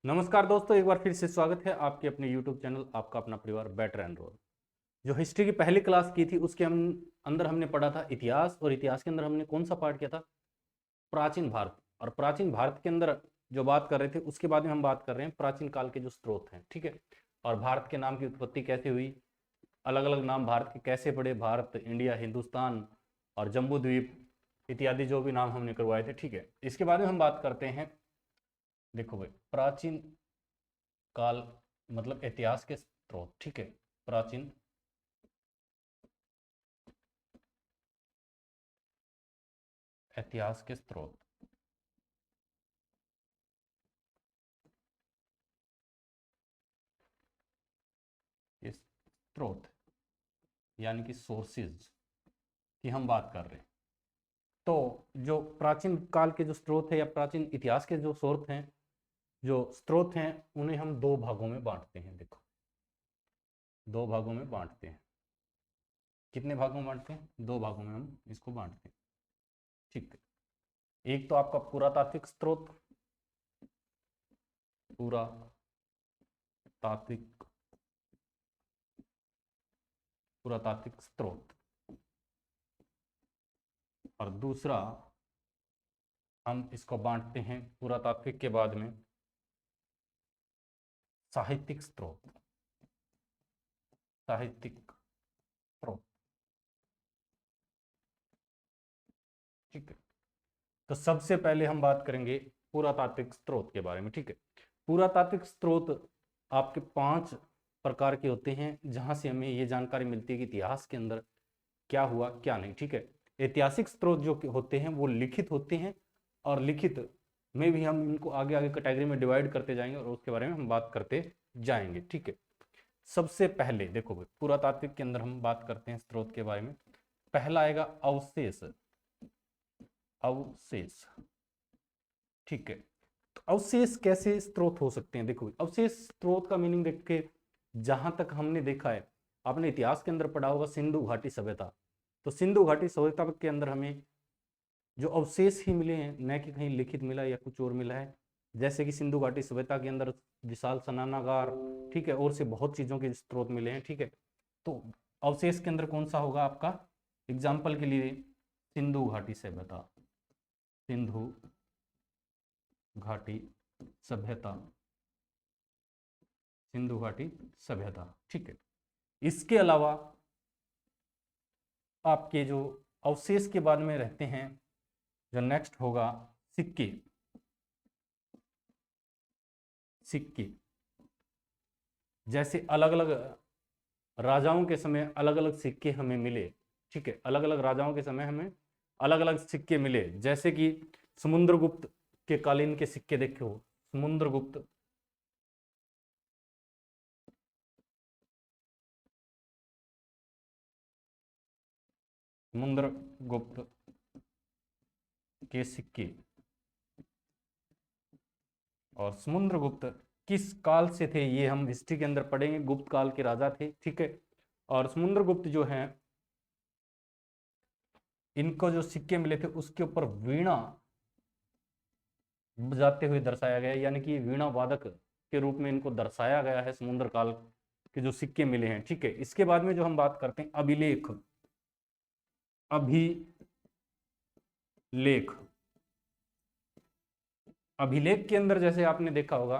नमस्कार दोस्तों, एक बार फिर से स्वागत है आपके अपने YouTube चैनल आपका अपना परिवार बेटर एनरोल। जो हिस्ट्री की पहली क्लास की थी उसके अंदर हमने पढ़ा था इतिहास, और इतिहास के अंदर हमने कौन सा पार्ट किया था? प्राचीन भारत। और प्राचीन भारत के अंदर जो बात कर रहे थे उसके बाद में हम बात कर रहे हैं प्राचीन काल के जो स्रोत हैं, ठीक है। और भारत के नाम की उत्पत्ति कैसे हुई, अलग अलग नाम भारत के कैसे पड़े, भारत, इंडिया, हिंदुस्तान और जम्बू द्वीप इत्यादि जो भी नाम हमने करवाए थे, ठीक है। इसके बाद में हम बात करते हैं, देखो भाई, प्राचीन काल मतलब इतिहास के स्रोत, ठीक है। प्राचीन इतिहास के स्रोत, ये स्रोत यानी कि सोर्सेज की हम बात कर रहे हैं। तो जो प्राचीन काल के जो स्रोत है या प्राचीन इतिहास के जो स्रोत हैं, जो स्रोत हैं, उन्हें हम दो भागों में बांटते हैं। देखो, दो भागों में बांटते हैं। कितने भागों में बांटते हैं? दो भागों में हम इसको बांटते हैं, ठीक है। एक तो आपका पुरातात्विक स्रोत, पुरातात्विक पुरातात्विक स्रोत, और दूसरा हम इसको बांटते हैं पुरातात्विक के बाद में साहित्यिक स्रोत, साहित्यिक स्रोत, ठीक है। तो सबसे पहले हम बात करेंगे पुरातात्विक स्रोत के बारे में, ठीक है। पुरातात्विक स्रोत आपके 5 प्रकार के होते हैं, जहां से हमें ये जानकारी मिलती है कि इतिहास के अंदर क्या हुआ क्या नहीं, ठीक है। ऐतिहासिक स्रोत जो होते हैं वो लिखित होते हैं, और लिखित में भी हम इनको आगे आगे कैटेगरी में डिवाइड करते जाएंगे और उसके बारे में हम बात करते जाएंगे, ठीक है। सबसे पहले देखो भाई, पुरातात्विक के अंदर हम बात करते हैं स्रोत के बारे में। पहला आएगा अवशेष, अवशेष, ठीक है। तो अवशेष कैसे स्रोत हो सकते हैं? देखो, अवशेष स्रोत का मीनिंग देख के, जहां तक हमने देखा है, आपने इतिहास के अंदर पढ़ा होगा सिंधु घाटी सभ्यता। तो सिंधु घाटी सभ्यता के अंदर हमें जो अवशेष ही मिले हैं, न कि कहीं लिखित मिला या कुछ और मिला है। जैसे कि सिंधु घाटी सभ्यता के अंदर विशाल स्नानागार, ठीक है, और से बहुत चीजों के स्रोत मिले हैं, ठीक है। तो अवशेष के अंदर कौन सा होगा आपका? एग्जाम्पल के लिए सिंधु घाटी सभ्यता, सिंधु घाटी सभ्यता, सिंधु घाटी सभ्यता, ठीक है। इसके अलावा आपके जो अवशेष के बाद में रहते हैं, जो नेक्स्ट होगा सिक्के, सिक्के। जैसे अलग अलग राजाओं के समय अलग अलग सिक्के हमें मिले, ठीक है। अलग अलग राजाओं के समय हमें अलग अलग सिक्के मिले, जैसे कि समुद्रगुप्त के कालीन के सिक्के देखो, समुद्रगुप्त, समुद्रगुप्त के सिक्के। और समुद्रगुप्त किस काल से थे ये हम हिस्ट्री के अंदर पढ़ेंगे, गुप्त काल के राजा थे, ठीक है। और समुद्रगुप्त जो हैं, इनको जो सिक्के मिले थे उसके ऊपर वीणा बजाते हुए दर्शाया गया है, यानी कि वीणा वादक के रूप में इनको दर्शाया गया है समुद्र काल के जो सिक्के मिले हैं, ठीक है। इसके बाद में जो हम बात करते हैं अभिलेख, अभिलेख, अभिलेख के अंदर जैसे आपने देखा होगा,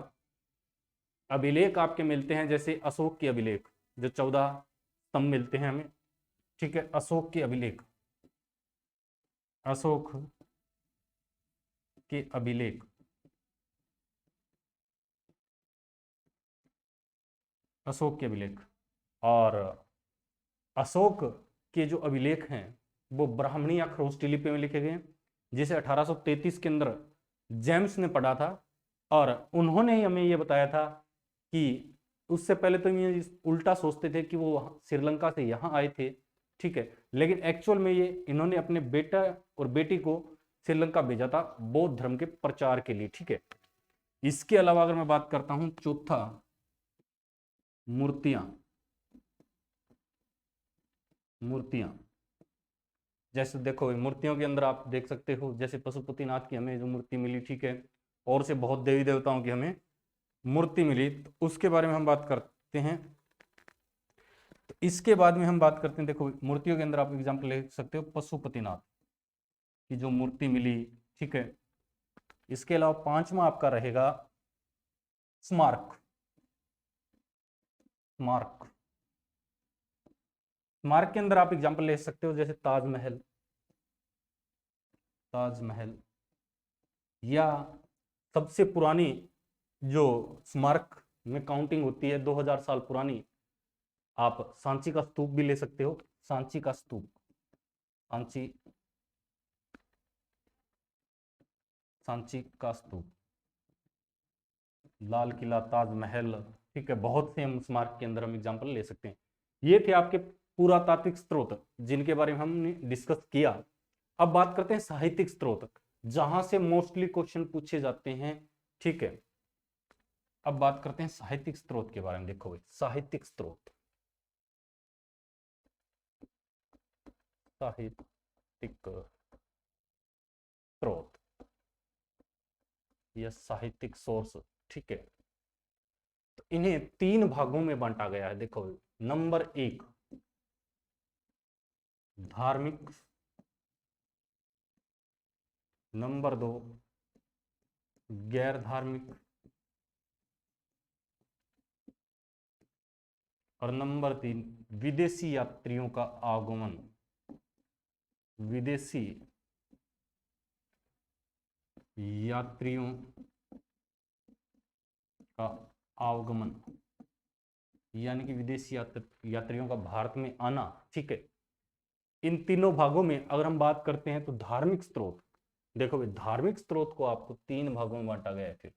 अभिलेख आपके मिलते हैं जैसे अशोक के अभिलेख, जो 14 स्तंभ मिलते हैं हमें, ठीक है। अशोक के अभिलेख, अशोक के अभिलेख, अशोक के अभिलेख। और अशोक के जो अभिलेख हैं वो ब्राह्मणी या खरोष्टी लिपि में लिखे गए हैं, जिसे 1833 के अंदर जेम्स ने पढ़ा था। और उन्होंने ही हमें ये बताया था कि उससे पहले तो ये उल्टा सोचते थे कि वो श्रीलंका से यहाँ आए थे, ठीक है। लेकिन एक्चुअल में ये इन्होंने अपने बेटा और बेटी को श्रीलंका भेजा था बौद्ध धर्म के प्रचार के लिए, ठीक है। इसके अलावा अगर मैं बात करता हूं चौथा, मूर्तियां, मूर्तियां। जैसे देखो, मूर्तियों के अंदर आप देख सकते हो, जैसे पशुपतिनाथ की हमें जो मूर्ति मिली, ठीक है, और से बहुत देवी देवताओं की हमें मूर्ति मिली, तो उसके बारे में हम बात करते हैं। तो इसके बाद में हम बात करते हैं, देखो मूर्तियों के अंदर आप एग्जाम्पल ले सकते हो पशुपतिनाथ की जो मूर्ति मिली, ठीक है। इसके अलावा पांचवा आपका रहेगा स्मारक। स्मारक, स्मारक के अंदर आप एग्जाम्पल ले सकते हो जैसे ताजमहल, ताजमहल, या सबसे पुरानी जो स्मारक में काउंटिंग होती है 2000 साल पुरानी, आप सांची का स्तूप भी ले सकते हो। सांची का स्तूप, सांची, सांची का स्तूप, लाल किला, ताजमहल, ठीक है। बहुत से हम स्मारक के अंदर हम एग्जाम्पल ले सकते हैं। ये थे आपके पुरातात्विक स्रोत जिनके बारे में हमने डिस्कस किया। अब बात करते हैं साहित्यिक स्रोत, जहां से मोस्टली क्वेश्चन पूछे जाते हैं, ठीक है। अब बात करते हैं साहित्यिक स्रोत के बारे में। देखो भाई, साहित्यिक स्रोत, साहित्यिक स्रोत या साहित्यिक सोर्स, ठीक है। तो इन्हें तीन भागों में बांटा गया है। देखो, नंबर 1 धार्मिक, नंबर 2 गैर धार्मिक, और नंबर 3 विदेशी यात्रियों का आगमन, विदेशी यात्रियों का आगमन, यानी कि विदेशी यात्रियों का भारत में आना, ठीक है। इन तीनों भागों में अगर हम बात करते हैं तो धार्मिक स्रोत, देखो भाई, धार्मिक स्रोत को आपको तीन भागों में बांटा गया है। फिर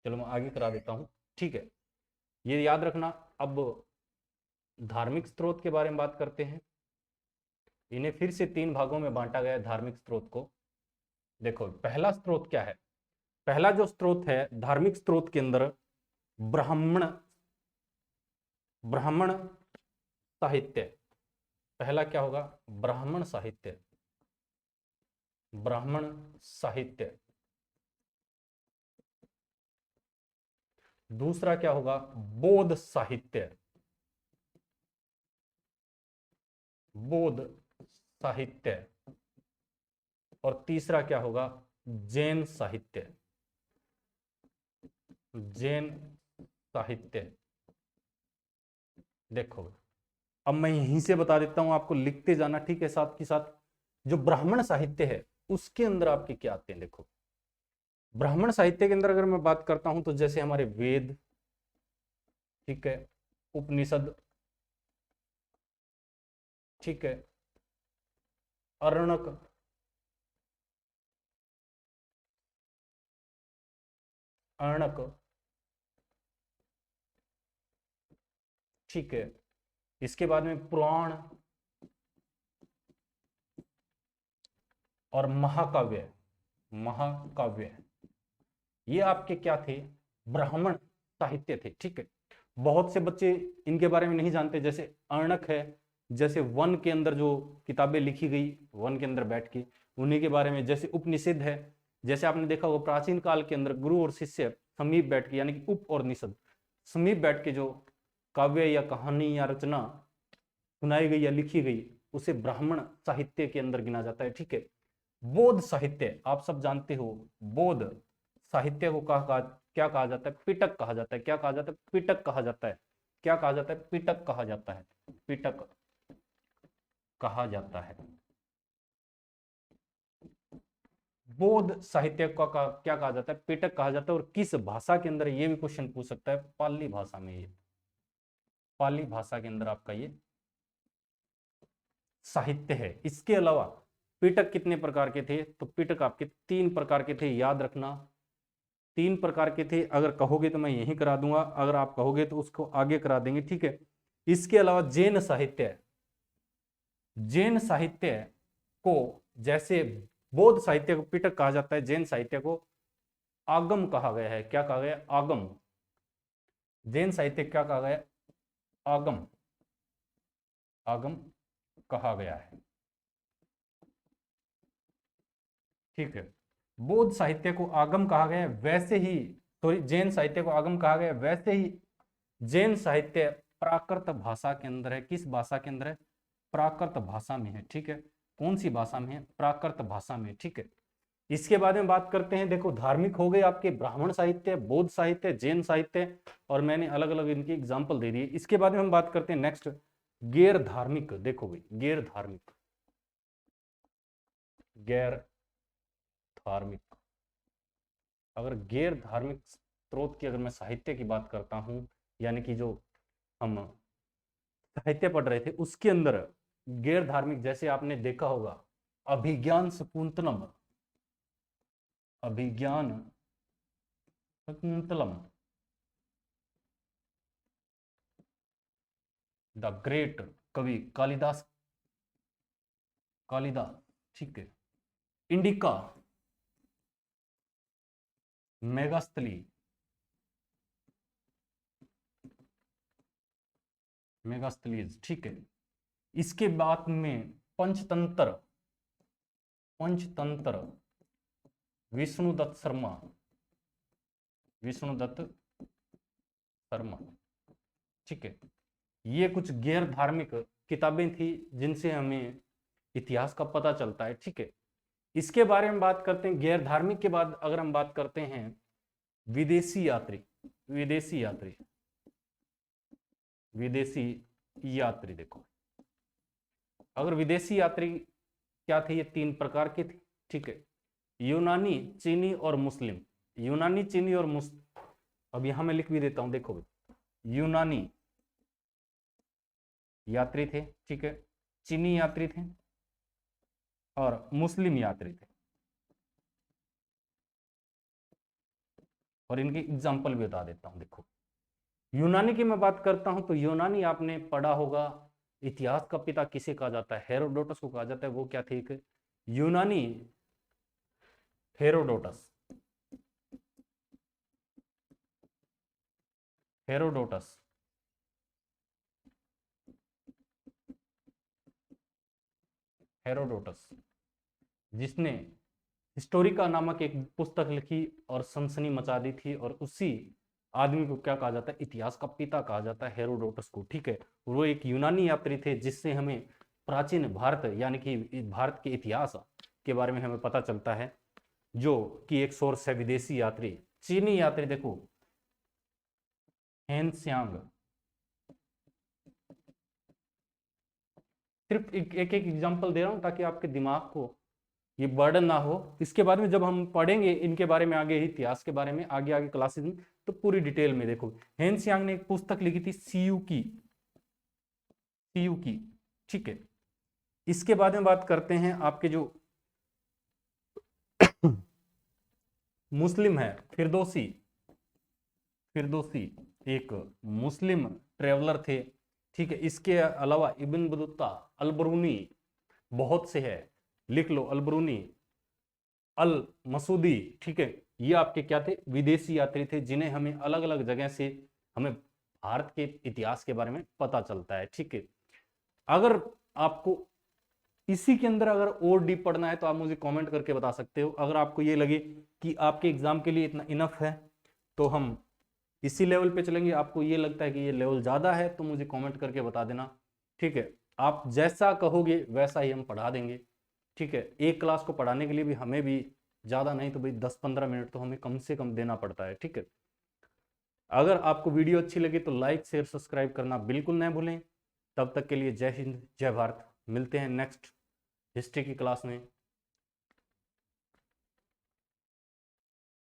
चलो मैं आगे करा देता हूं, ठीक है। ये याद रखना। अब धार्मिक स्रोत के बारे में बात करते हैं। इन्हें फिर से तीन भागों में बांटा गया है धार्मिक स्रोत को। देखो, पहला स्रोत क्या है? पहला जो स्रोत है धार्मिक स्रोत के अंदर, ब्राह्मण, ब्राह्मण साहित्य। पहला क्या होगा? ब्राह्मण साहित्य, ब्राह्मण साहित्य। दूसरा क्या होगा? बौद्ध साहित्य, बौद्ध साहित्य। और तीसरा क्या होगा? जैन साहित्य, जैन साहित्य। देखो, अब मैं यहीं से बता देता हूं, आपको लिखते जाना, ठीक है। साथ के साथ जो ब्राह्मण साहित्य है उसके अंदर आपके क्या आते हैं? देखो, ब्राह्मण साहित्य के अंदर अगर मैं बात करता हूं तो जैसे हमारे वेद, ठीक है, उपनिषद, ठीक है, अरणक, अर्णक, ठीक है। इसके बाद में पुराण और महाकाव्य, महाकाव्य, ये आपके क्या थे? ब्राह्मण साहित्य थे, ठीक है। बहुत से बच्चे इनके बारे में नहीं जानते, जैसे अर्णक है, जैसे वन के अंदर जो किताबें लिखी गई वन के अंदर बैठ के, उन्हीं के बारे में। जैसे उपनिषद है, जैसे आपने देखा होगा प्राचीन काल के अंदर गुरु और शिष्य समीप बैठ के, यानी कि उप और निषद समीप बैठ के जो काव्य या कहानी या रचना सुनाई गई या लिखी गई, उसे ब्राह्मण साहित्य के अंदर गिना जाता है, ठीक है। बौद्ध साहित्य आप सब जानते हो, बौद्ध साहित्य को क्या कहा जाता है? पिटक कहा जाता है। क्या कहा जाता है? पिटक कहा जाता है। क्या कहा जाता है? पिटक कहा जाता है, पिटक कहा जाता है। बौद्ध साहित्य का क्या कहा जाता है? पिटक कहा जाता है। और किस भाषा के अंदर? ये भी क्वेश्चन पूछ सकता है, पाली भाषा में। ये पाली भाषा के अंदर आपका ये साहित्य है। इसके अलावा पिटक कितने प्रकार के थे? तो पिटक आपके 3 प्रकार के थे, याद रखना। 3 प्रकार के थे। अगर कहोगे तो मैं यहीं करा दूंगा, अगर आप कहोगे तो उसको आगे करा देंगे, ठीक है। इसके अलावा जैन साहित्य, जैन साहित्य को, जैसे बौद्ध साहित्य को पिटक कहा जाता है, जैन साहित्य को आगम कहा गया है। क्या कहा गया? आगम। जैन साहित्य क्या कहा गया? आगम, आगम कहा गया है, ठीक है। बौद्ध साहित्य को आगम कहा गया है। वैसे ही सॉरी जैन साहित्य को आगम कहा गया, वैसे ही जैन साहित्य प्राकृत भाषा के अंदर है। किस भाषा के अंदर है? प्राकृत भाषा में है, ठीक है। कौन सी भाषा में है? प्राकृत भाषा में, ठीक है। इसके बाद में बात करते हैं, देखो धार्मिक हो गए आपके ब्राह्मण साहित्य, बौद्ध साहित्य, जैन साहित्य, और मैंने अलग अलग इनकी एग्जाम्पल दे दी। इसके बाद में हम बात करते हैं नेक्स्ट गैर धार्मिक। देखो भाई गैर धार्मिक, गैर धार्मिक, अगर गैर धार्मिक स्रोत की अगर मैं साहित्य की बात करता हूं, यानी कि जो हम साहित्य पढ़ रहे थे उसके अंदर गैर धार्मिक, जैसे आपने देखा होगा अभिज्ञान शकुंतलम, अभिज्ञान शकुंतलम, द ग्रेट कवि कालिदास, कालिदास, ठीक है। इंडिका, मेगास्थली, मेगास्थलीज, ठीक है। इसके बाद में पंचतंत्र, पंचतंत्र विष्णुदत्त शर्मा, विष्णुदत्त शर्मा, ठीक है। ये कुछ गैर धार्मिक किताबें थी जिनसे हमें इतिहास का पता चलता है, ठीक है। इसके बारे में बात करते हैं। गैर धार्मिक के बाद अगर हम बात करते हैं विदेशी यात्री, विदेशी यात्री, विदेशी यात्री, देखो अगर विदेशी यात्री क्या थे, ये 3 प्रकार के थे, ठीक है। यूनानी, चीनी और मुस्लिम, यूनानी, चीनी और मुस्लिम। अब यहां मैं लिख भी देता हूं, देखो यूनानी यात्री थे, ठीक है, चीनी यात्री थे और मुस्लिम यात्री थे। और इनके एग्जाम्पल भी बता देता हूं। देखो यूनानी की मैं बात करता हूं तो यूनानी आपने पढ़ा होगा, इतिहास का पिता किसे कहा जाता है? हेरोडोटस को कहा जाता है। वो क्या थे? एक यूनानी हेरोडोटस, हेरोडोटस, हेरोडोटस, जिसने हिस्टोरिका नामक एक पुस्तक लिखी और सनसनी मचा दी थी, और उसी आदमी को क्या कहा जाता है? इतिहास का पिता कहा जाता है, हेरोडोटस को, ठीक है। वो एक यूनानी यात्री थे जिससे हमें प्राचीन भारत यानी कि भारत के इतिहास के बारे में हमें पता चलता है, जो कि एक सोर्स है। विदेशी यात्री, चीनी यात्री, देखो हेन सियांग, सिर्फ एक एक एग्जांपल दे रहा हूं ताकि आपके दिमाग को ये बर्डन ना हो। इसके बारे में जब हम पढ़ेंगे इनके बारे में आगे, इतिहास के बारे में आगे आगे क्लासेस में, तो पूरी डिटेल में देखो। हेन सियांग ने एक पुस्तक लिखी थी सीयू की, सीयू की, ठीक है। इसके बाद में बात करते हैं आपके जो मुस्लिम है, फिरदौसी, फिरदौसी एक मुस्लिम ट्रेवलर थे, ठीक है। इसके अलावा इब्न बतूता, अल-बरूनी, बहुत से है, लिख लो, अल-बरूनी, अल मसूदी, ठीक है। ये आपके क्या थे? विदेशी यात्री थे, जिन्हें हमें अलग अलग जगह से हमें भारत के इतिहास के बारे में पता चलता है, ठीक है। अगर आपको इसी के अंदर अगर और डीप पढ़ना है तो आप मुझे कमेंट करके बता सकते हो। अगर आपको ये लगे कि आपके एग्जाम के लिए इतना इनफ है तो हम इसी लेवल पे चलेंगे। आपको ये लगता है कि ये लेवल ज्यादा है तो मुझे कमेंट करके बता देना, ठीक है। आप जैसा कहोगे वैसा ही हम पढ़ा देंगे, ठीक है। एक क्लास को पढ़ाने के लिए भी हमें भी ज्यादा नहीं तो भाई 10-15 मिनट तो हमें कम से कम देना पड़ता है, ठीक है। अगर आपको वीडियो अच्छी लगी तो लाइक शेयर सब्सक्राइब करना बिल्कुल न भूलें। तब तक के लिए जय हिंद, जय भारत। मिलते हैं नेक्स्ट हिस्ट्री की क्लास में।